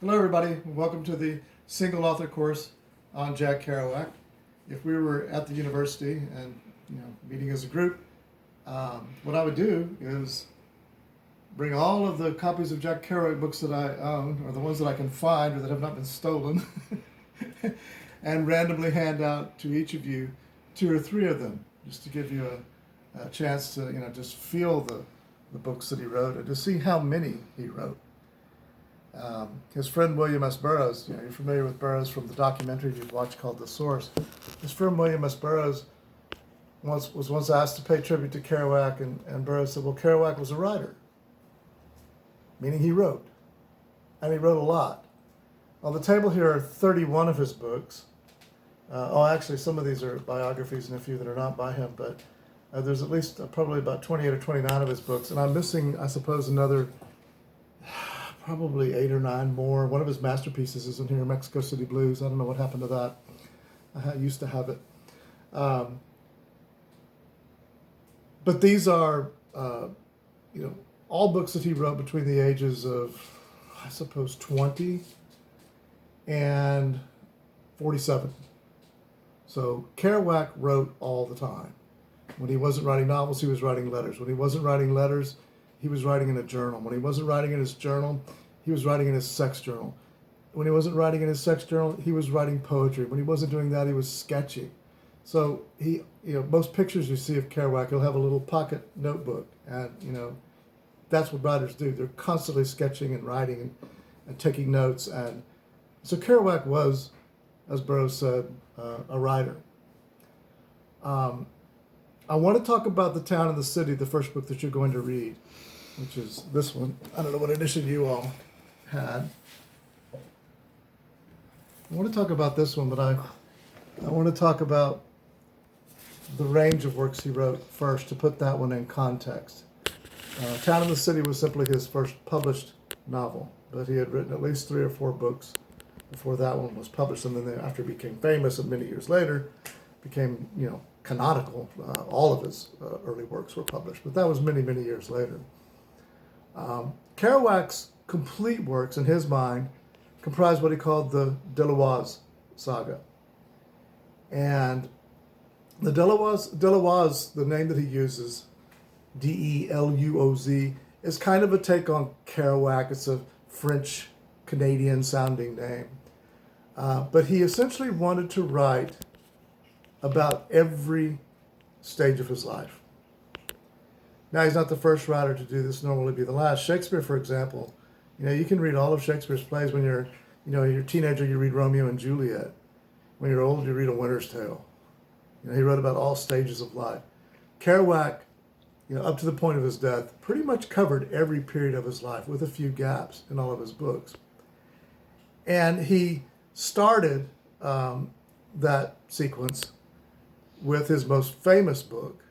Hello, everybody. Welcome to the single author course on Jack Kerouac. If we were at the university and meeting as a group, what I would do is bring all of the copies of Jack Kerouac books that I own, or the ones that I can find or that have not been stolen, and randomly hand out to each of you 2 or 3 of them, just to give you a chance to just feel the books that he wrote and to see how many he wrote. His friend William S. Burroughs, you're familiar with Burroughs from the documentary you've watched called The Source. His friend William S. Burroughs was once asked to pay tribute to Kerouac, and Burroughs said, well, Kerouac was a writer, meaning he wrote, and he wrote a lot. On the table here are 31 of his books. Actually, some of these are biographies and a few that are not by him, but there's at least probably about 28 or 29 of his books, and I'm missing, I suppose, another probably 8 or 9 more. One of his masterpieces is in here, Mexico City Blues. I don't know what happened to that. I used to have it. But these are, all books that he wrote between the ages of, I suppose, 20 and 47. So Kerouac wrote all the time. When he wasn't writing novels, he was writing letters. When he wasn't writing letters, he was writing in a journal. When he wasn't writing in his journal, he was writing in his sex journal. When he wasn't writing in his sex journal, he was writing poetry. When he wasn't doing that, he was sketching. So he, most pictures you see of Kerouac, he'll have a little pocket notebook, and that's what writers do. They're constantly sketching and writing and taking notes. And so Kerouac was, as Burroughs said, a writer. I want to talk about The Town and the City, the first book that you're going to read, which is this one. I don't know what edition you all had. I want to talk about this one, but I want to talk about the range of works he wrote first, to put that one in context. Town and the City was simply his first published novel, but he had written at least 3 or 4 books before that one was published, and then after he became famous and many years later became, canonical, all of his early works were published, but that was many, many years later. Kerouac's complete works, in his mind, comprised what he called the Deluoz saga. And the Deluoz, the name that he uses, Deluoz, is kind of a take on Kerouac. It's a French-Canadian sounding name. But he essentially wanted to write about every stage of his life. Now, he's not the first writer to do this, nor will he be the last. Shakespeare, for example, you can read all of Shakespeare's plays. When you're a teenager, you read Romeo and Juliet. When you're old, you read A Winter's Tale. He wrote about all stages of life. Kerouac, up to the point of his death, pretty much covered every period of his life with a few gaps in all of his books. And he started that sequence with his most famous book,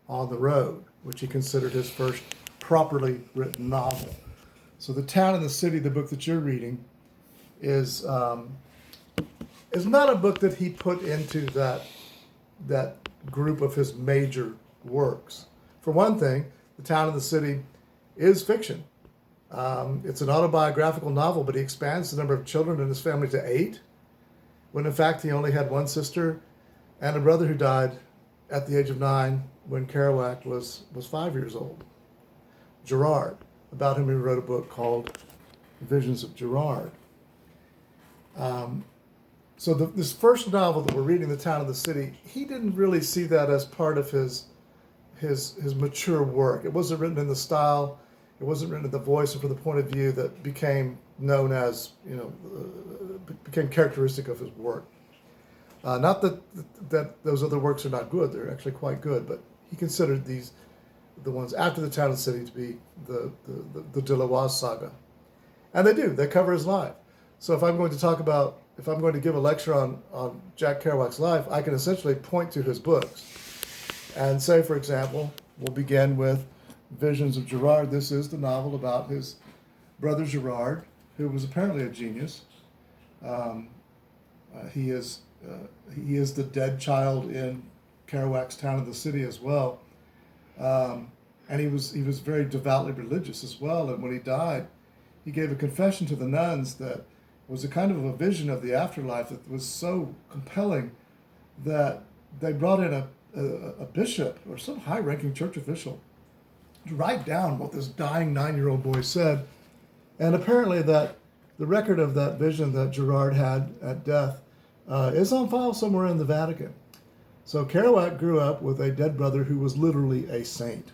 On the Road, which he considered his first properly written novel. So The Town and the City, the book that you're reading, is not a book that he put into that group of his major works. For one thing, The Town and the City is fiction. It's an autobiographical novel, but he expands the number of children in his family to 8, when in fact he only had 1 sister and a brother who died at the age of 9 when Kerouac was 5 years old. Gerard, about whom he wrote a book called Visions of Gerard. So this first novel that we're reading, The Town and the City, he didn't really see that as part of his mature work. It wasn't written in the style, it wasn't written in the voice and from the point of view that became known as, became characteristic of his work. Not that those other works are not good, they're actually quite good, but he considered the ones after The Town and the City to be the Deluoz saga. And they do, they cover his life. So if I'm going to give a lecture on Jack Kerouac's life, I can essentially point to his books and say, for example, we'll begin with Visions of Gerard. This is the novel about his brother Gerard, who was apparently a genius. He is the dead child in Kerouac's Town and the City as well. And he was very devoutly religious as well. And when he died, he gave a confession to the nuns that was a kind of a vision of the afterlife that was so compelling that they brought in a bishop or some high-ranking church official to write down what this dying 9-year-old boy said. And apparently that the record of that vision that Gerard had at death is on file somewhere in the Vatican. So Kerouac grew up with a dead brother who was literally a saint,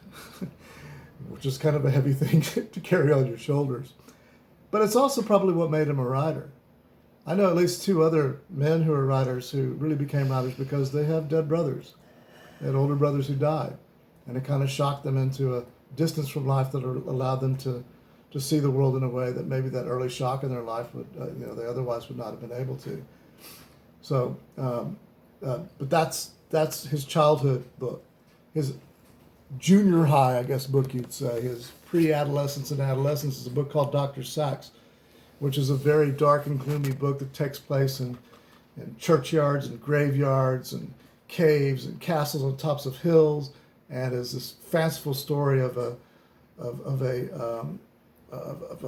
which is kind of a heavy thing to carry on your shoulders. But it's also probably what made him a writer. I know at least 2 other men who are writers who really became writers because they have dead brothers. They had older brothers who died. And it kind of shocked them into a distance from life that allowed them to see the world in a way that maybe that early shock in their life would, they otherwise would not have been able to. So, but that's his childhood book. His junior high, I guess, book you'd say. His pre-adolescence and adolescence is a book called Dr. Sachs, which is a very dark and gloomy book that takes place in churchyards and graveyards and caves and castles on tops of hills, and is this fanciful story of a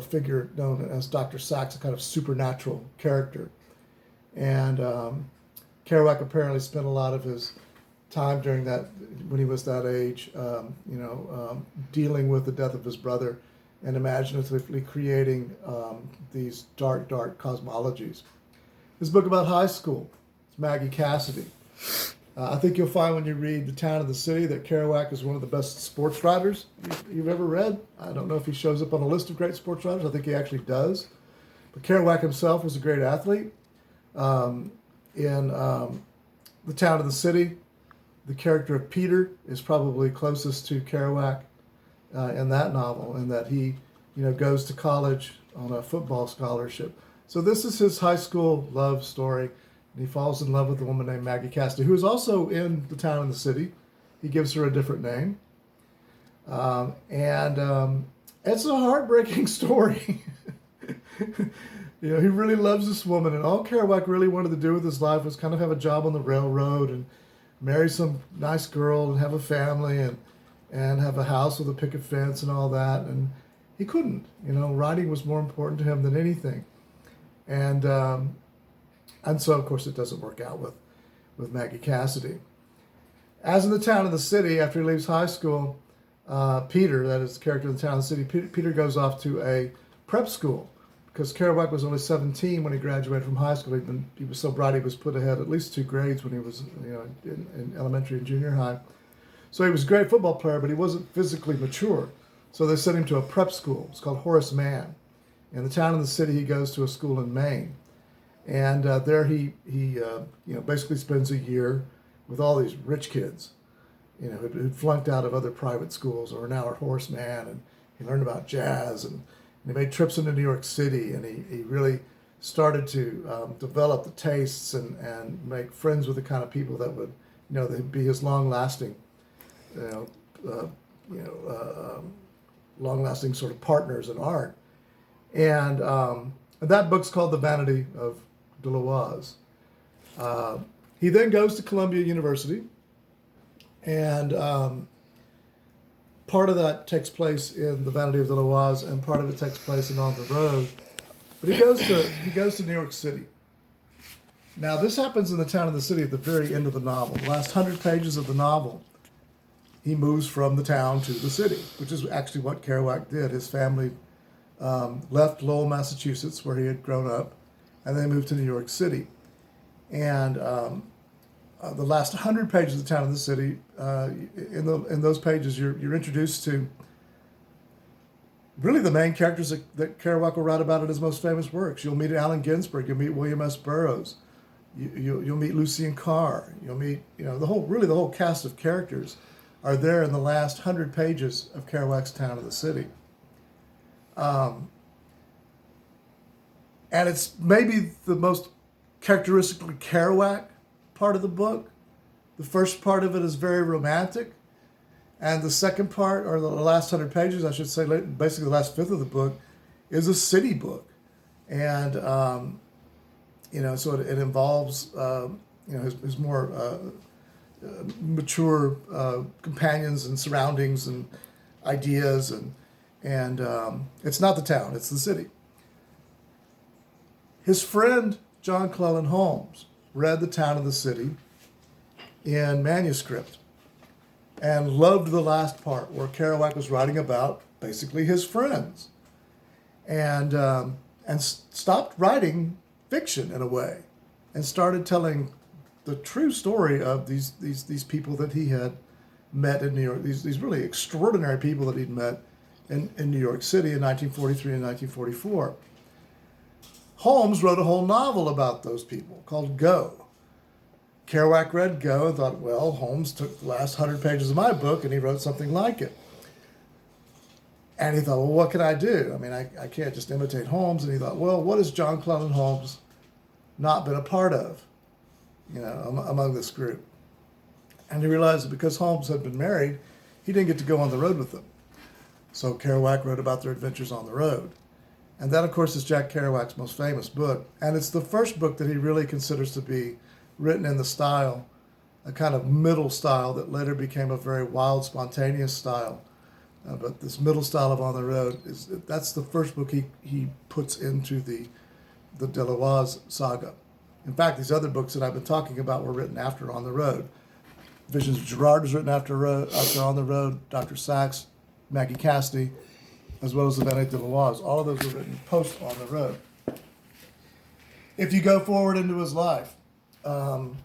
figure known as Dr. Sachs, a kind of supernatural character. And Kerouac apparently spent a lot of his time during that, when he was that age, dealing with the death of his brother and imaginatively creating these dark cosmologies. This book about high school, it's Maggie Cassidy. I think you'll find when you read The Town and the City that Kerouac is one of the best sports writers you've ever read. I don't know if he shows up on a list of great sports writers. I think he actually does. But Kerouac himself was a great athlete. In The Town and the City, the character of Peter is probably closest to Kerouac in that novel, in that he, goes to college on a football scholarship. So this is his high school love story. And he falls in love with a woman named Maggie Cassidy, who is also in The Town and the City. He gives her a different name. And it's a heartbreaking story. He really loves this woman, and all Kerouac really wanted to do with his life was kind of have a job on the railroad and marry some nice girl and have a family and have a house with a picket fence and all that. And he couldn't. Writing was more important to him than anything. And so, of course, it doesn't work out with Maggie Cassidy. As in The Town and the City, after he leaves high school, Peter, that is the character in The Town and the City, Peter goes off to a prep school because Kerouac was only 17 when he graduated from high school. He was so bright he was put ahead at least 2 grades when he was in elementary and junior high. So he was a great football player, but he wasn't physically mature. So they sent him to a prep school. It's called Horace Mann. In The Town and the City, he goes to a school in Maine. And there he basically spends a year with all these rich kids, who'd flunked out of other private schools or are now at Horace Mann, and he learned about jazz, and he made trips into New York City, and he really started to develop the tastes and make friends with the kind of people that would, they'd be his long-lasting, long-lasting sort of partners in art. And that book's called The Vanity of Deloise. He then goes to Columbia University, and part of that takes place in The Vanity of Deloise, and part of it takes place in On the Road. But he goes to New York City. Now, this happens in The Town and the City at the very end of the novel. The last 100 pages of the novel, he moves from the town to the city, which is actually what Kerouac did. His family left Lowell, Massachusetts, where he had grown up, and they moved to New York City. And the last 100 pages of The Town and the City, in those pages, you're introduced to really the main characters that Kerouac will write about in his most famous works. You'll meet Allen Ginsberg. You'll meet William S. Burroughs. You'll meet Lucien Carr. You'll meet the whole cast of characters are there in the last 100 pages of Kerouac's Town and the City. And it's maybe the most characteristically Kerouac part of the book. The first part of it is very romantic. And the second part, or the last 100 pages, I should say, basically the last fifth of the book, is a city book. And, so it involves, his more mature companions and surroundings and ideas. And it's not the town, it's the city. His friend, John Cleland Holmes, read The Town and the City in manuscript and loved the last part where Kerouac was writing about basically his friends, and stopped writing fiction in a way and started telling the true story of these people that he had met in New York, these really extraordinary people that he'd met in New York City in 1943 and 1944. Holmes wrote a whole novel about those people called Go. Kerouac read Go and thought, well, Holmes took the last 100 pages of my book and he wrote something like it. And he thought, well, what can I do? I mean, I can't just imitate Holmes. And he thought, well, what has John Cleland Holmes not been a part of, among this group? And he realized that because Holmes had been married, he didn't get to go on the road with them. So Kerouac wrote about their adventures on the road. And that, of course, is Jack Kerouac's most famous book. And it's the first book that he really considers to be written in the style, a kind of middle style that later became a very wild, spontaneous style. But this middle style of On the Road, that's the first book he puts into the Deloise saga. In fact, these other books that I've been talking about were written after On the Road. Visions of Gerard was written after On the Road, Dr. Sachs, Maggie Cassidy, as well as the Benedict de Deloise. All of those were written post On the Road. If you go forward into his life, the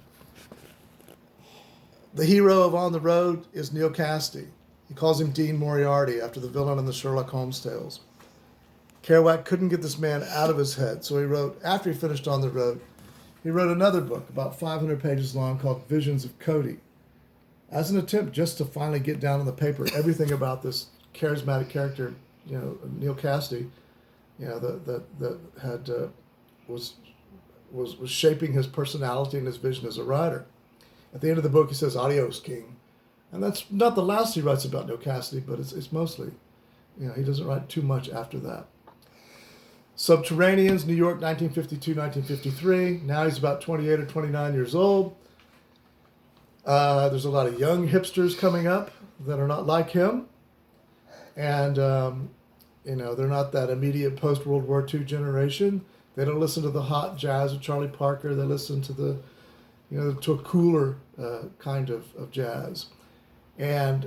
hero of On the Road is Neil Cassidy. He calls him Dean Moriarty after the villain in the Sherlock Holmes tales. Kerouac couldn't get this man out of his head, so he wrote, after he finished On the Road, he wrote another book about 500 pages long called Visions of Cody, as an attempt just to finally get down on the paper everything about this charismatic character, Neil Cassidy, that had was shaping his personality and his vision as a writer. At the end of the book, he says, "Adios, King," and that's not the last he writes about Neil Cassidy, but it's mostly, he doesn't write too much after that. Subterraneans, New York, 1952, 1953. Now he's about 28 or 29 years old. There's a lot of young hipsters coming up that are not like him. And, they're not that immediate post-World War II generation. They don't listen to the hot jazz of Charlie Parker. They listen to to a cooler kind of jazz. And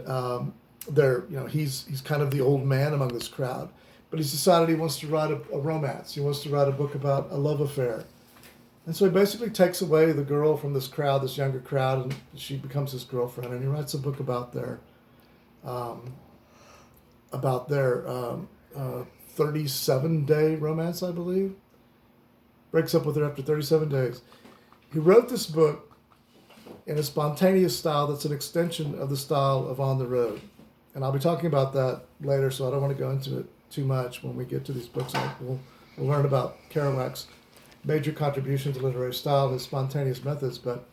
he's kind of the old man among this crowd. But he's decided he wants to write a romance. He wants to write a book about a love affair. And so he basically takes away the girl from this crowd, this younger crowd, and she becomes his girlfriend. And he writes a book about their 37-day romance, I believe. Breaks up with her after 37 days. He wrote this book in a spontaneous style that's an extension of the style of On the Road. And I'll be talking about that later, so I don't want to go into it too much. When we get to these books, we'll learn about Kerouac's major contribution to literary style, his spontaneous methods. But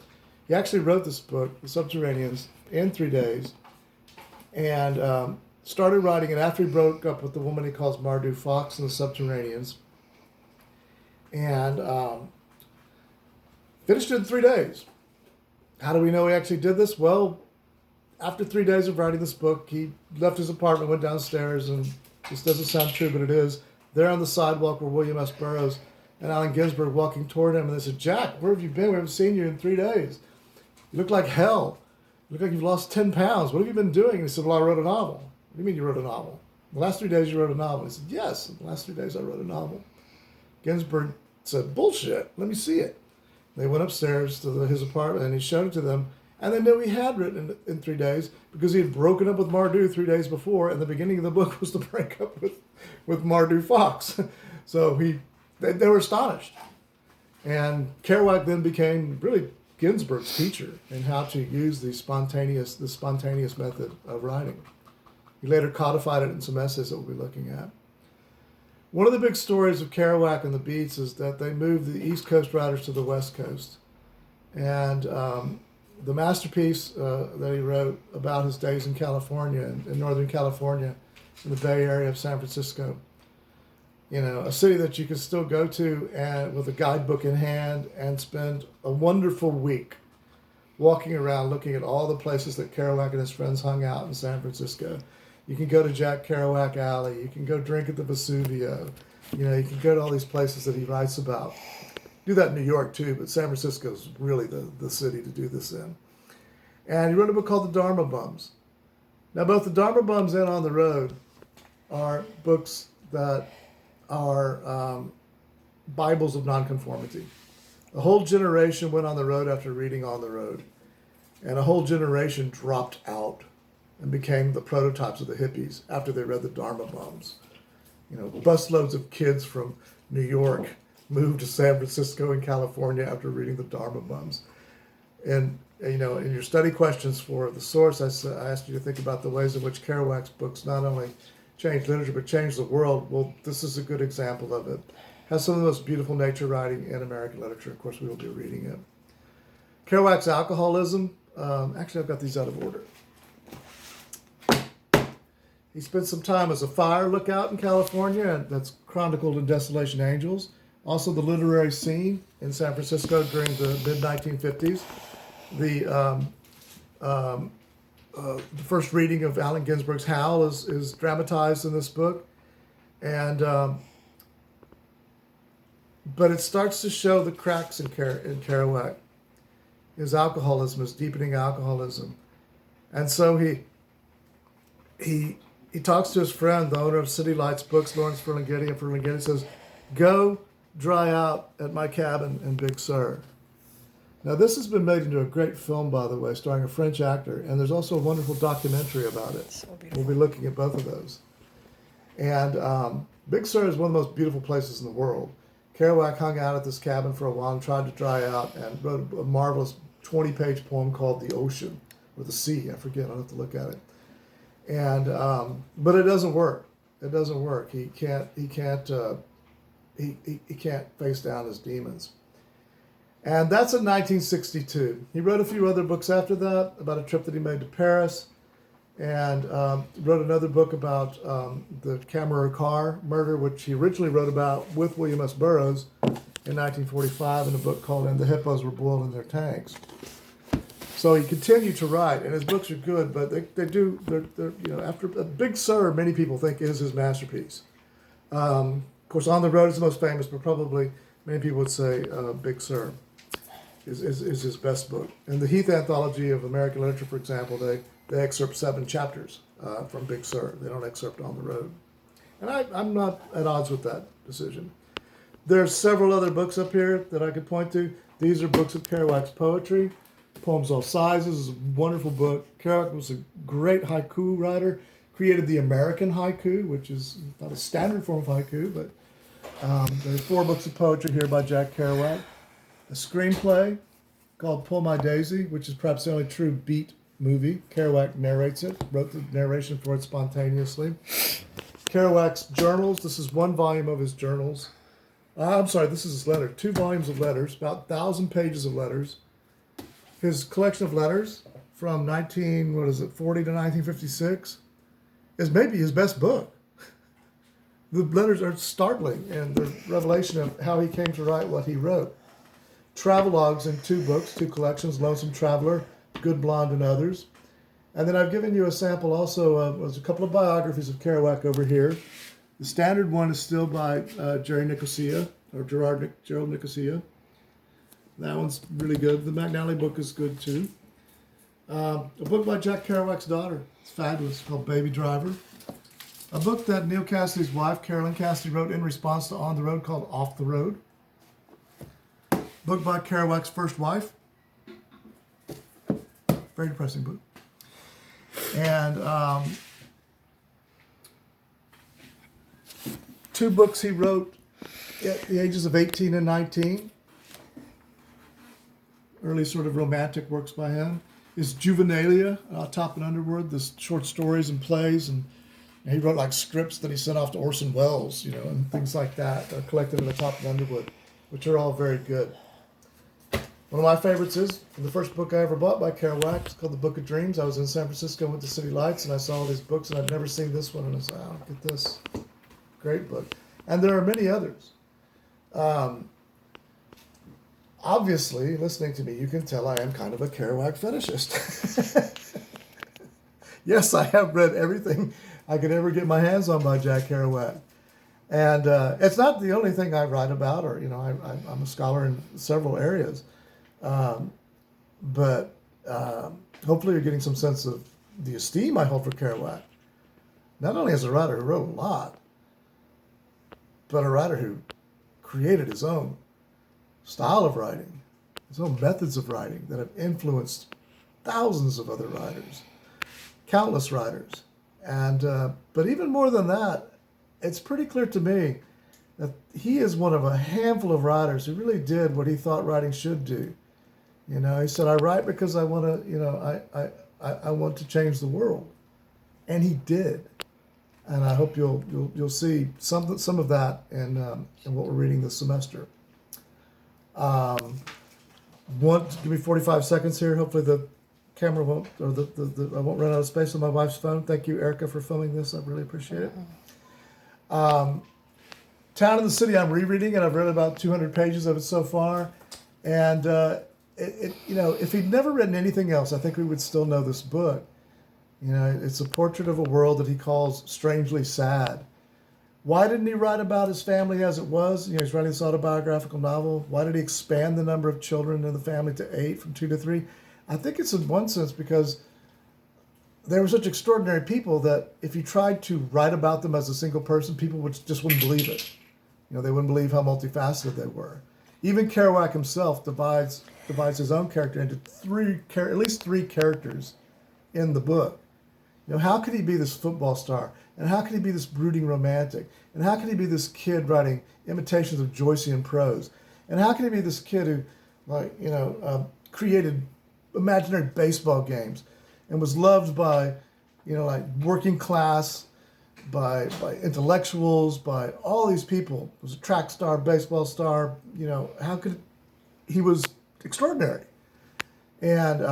he actually wrote this book, The Subterraneans, in 3 days, and started writing it after he broke up with the woman he calls Mardu Fox in The Subterraneans, and finished it in 3 days. How do we know he actually did this? Well, after 3 days of writing this book, he left his apartment, went downstairs, and this doesn't sound true, but it is. There on the sidewalk were William S. Burroughs and Allen Ginsberg walking toward him, and they said, "Jack, where have you been? We haven't seen you in 3 days. You look like hell. You look like you've lost 10 pounds. What have you been doing?" And he said, "Well, I wrote a novel." "What do you mean you wrote a novel?" "The last 3 days you wrote a novel." He said, "Yes, in the last 3 days I wrote a novel." Ginsberg said, "Bullshit, let me see it." They went upstairs to his apartment, and he showed it to them, and they knew he had written it in 3 days because he had broken up with Mardu 3 days before, and the beginning of the book was to break up with Mardu Fox. So they were astonished. And Kerouac then became really Ginsberg's teacher in how to use the spontaneous method of writing. He later codified it in some essays that we'll be looking at. One of the big stories of Kerouac and the Beats is that they moved the East Coast writers to the West Coast. And the masterpiece that he wrote about his days in California, in Northern California, in the Bay Area of San Francisco, a city that you can still go to and with a guidebook in hand and spend a wonderful week walking around looking at all the places that Kerouac and his friends hung out in San Francisco. You can go to Jack Kerouac Alley. You can go drink at the Vesuvio. You know, you can go to all these places that he writes about. Do that in New York too, but San Francisco is really the city to do this in. And he wrote a book called The Dharma Bums. Now, both The Dharma Bums and On the Road are books that are Bibles of nonconformity. A whole generation went on the road after reading On the Road, and a whole generation dropped out and became the prototypes of the hippies after they read The Dharma Bums. You know, busloads of kids from New York moved to San Francisco and California after reading The Dharma Bums. And, you know, in your study questions for the source, I asked you to think about the ways in which Kerouac's books not only changed literature but changed the world. Well, this is a good example of it. Has some of the most beautiful nature writing in American literature. Of course, we will be reading it. Kerouac's alcoholism. Actually, I've got these out of order. He spent some time as a fire lookout in California, and that's chronicled in Desolation Angels. Also, the literary scene in San Francisco during the mid-1950s. The first reading of Allen Ginsberg's Howl is dramatized in this book. And but it starts to show the cracks in Kerouac. His alcoholism, his deepening alcoholism. And so he talks to his friend, the owner of City Lights Books, Lawrence Ferlinghetti, and Ferlinghetti says, "Go dry out at my cabin in Big Sur." Now, this has been made into a great film, by the way, starring a French actor, and there's also a wonderful documentary about it. So We'll be looking at both of those. And Big Sur is one of the most beautiful places in the world. Kerouac hung out at this cabin for a while and tried to dry out and wrote a marvelous 20-page poem called The Ocean, or The Sea, I forget, I'll have to look at it. And but it doesn't work. It doesn't work. He can't face down his demons. And that's in 1962. He wrote a few other books after that about a trip that he made to Paris, and wrote another book about the Cameron murder, which he originally wrote about with William S. Burroughs in 1945 in a book called And the Hippos Were Boiled in Their Tanks. So he continued to write, and his books are good, but they're you know, after Big Sur, many people think is his masterpiece. Of course, On the Road is the most famous, but probably many people would say Big Sur is his best book. And the Heath Anthology of American Literature, for example, they excerpt 7 chapters from Big Sur. They don't excerpt On the Road. And I'm not at odds with that decision. There's several other books up here that I could point to. These are books of Kerouac's poetry. Poems All Sizes is a wonderful book. Kerouac was a great haiku writer, created the American haiku, which is not a standard form of haiku, but there's 4 books of poetry here by Jack Kerouac. A screenplay called Pull My Daisy, which is perhaps the only true beat movie. Kerouac narrates it, wrote the narration for it spontaneously. Kerouac's journals, this is 1 volume of his journals. I'm sorry, this is his letter. 2 volumes of letters, about 1,000 pages of letters. His collection of letters from 1940 to 1956 is maybe his best book. The letters are startling and the revelation of how he came to write what he wrote. Travelogues in 2 books, 2 collections, Lonesome Traveler, Good Blonde, and Others. And then I've given you a sample also of there's a couple of biographies of Kerouac over here. The standard one is still by Gerald Nicosia. That one's really good. The McNally book is good too. A book by Jack Kerouac's daughter. It's fabulous, called Baby Driver. A book that Neil Cassidy's wife, Carolyn Cassidy, wrote in response to On the Road called Off the Road. Book by Kerouac's first wife. Very depressing book. And 2 books he wrote at the ages of 18 and 19. Early sort of romantic works by him. Is Juvenalia, Top and Underwood, the short stories and plays. And he wrote like scripts that he sent off to Orson Welles, you know, and things like that, collected in the Top and Underwood, which are all very good. One of my favorites is the first book I ever bought by Kerouac. It's called The Book of Dreams. I was in San Francisco, went to City Lights, and I saw all these books, and I'd never seen this one, and I said, "Oh, get this." Great book. And there are many others. Obviously, listening to me, you can tell I am kind of a Kerouac fetishist. Yes, I have read everything I could ever get my hands on by Jack Kerouac. And it's not the only thing I write about, or I'm a scholar in several areas. Um, but hopefully, you're getting some sense of the esteem I hold for Kerouac. Not only as a writer who wrote a lot, but a writer who created his own style of writing, his own methods of writing that have influenced thousands of other writers, countless writers. And but even more than that, it's pretty clear to me that he is one of a handful of writers who really did what he thought writing should do. He said, "I write because I want to, I want to change the world," and he did. And I hope you'll see some of that in what we're reading this semester. Give me 45 seconds here. Hopefully the camera won't, or I won't run out of space on my wife's phone. Thank you, Erica, for filming this. I really appreciate it. Town and the City I'm rereading, and I've read about 200 pages of it so far. And if he'd never written anything else, I think we would still know this book. It's a portrait of a world that he calls strangely sad. Why didn't he write about his family as it was? He's writing this autobiographical novel. Why did he expand the number of children in the family to 8 from 2 to 3? I think it's in one sense because they were such extraordinary people that if you tried to write about them as a single person, people just wouldn't believe it. They wouldn't believe how multifaceted they were. Even Kerouac himself divides his own character into at least three characters in the book. How could he be this football star? And how could he be this brooding romantic? And how could he be this kid writing imitations of Joycean prose? And how could he be this kid who, created imaginary baseball games and was loved by, working class, by intellectuals, by all these people? He was a track star, baseball star. He was extraordinary. And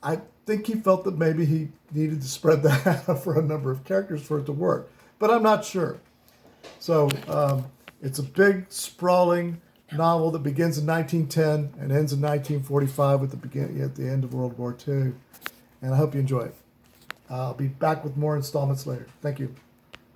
I think he felt that maybe he needed to spread that out for a number of characters for it to work, but I'm not sure. So it's a big, sprawling novel that begins in 1910 and ends in 1945 at the end of World War II, and I hope you enjoy it. I'll be back with more installments later. Thank you.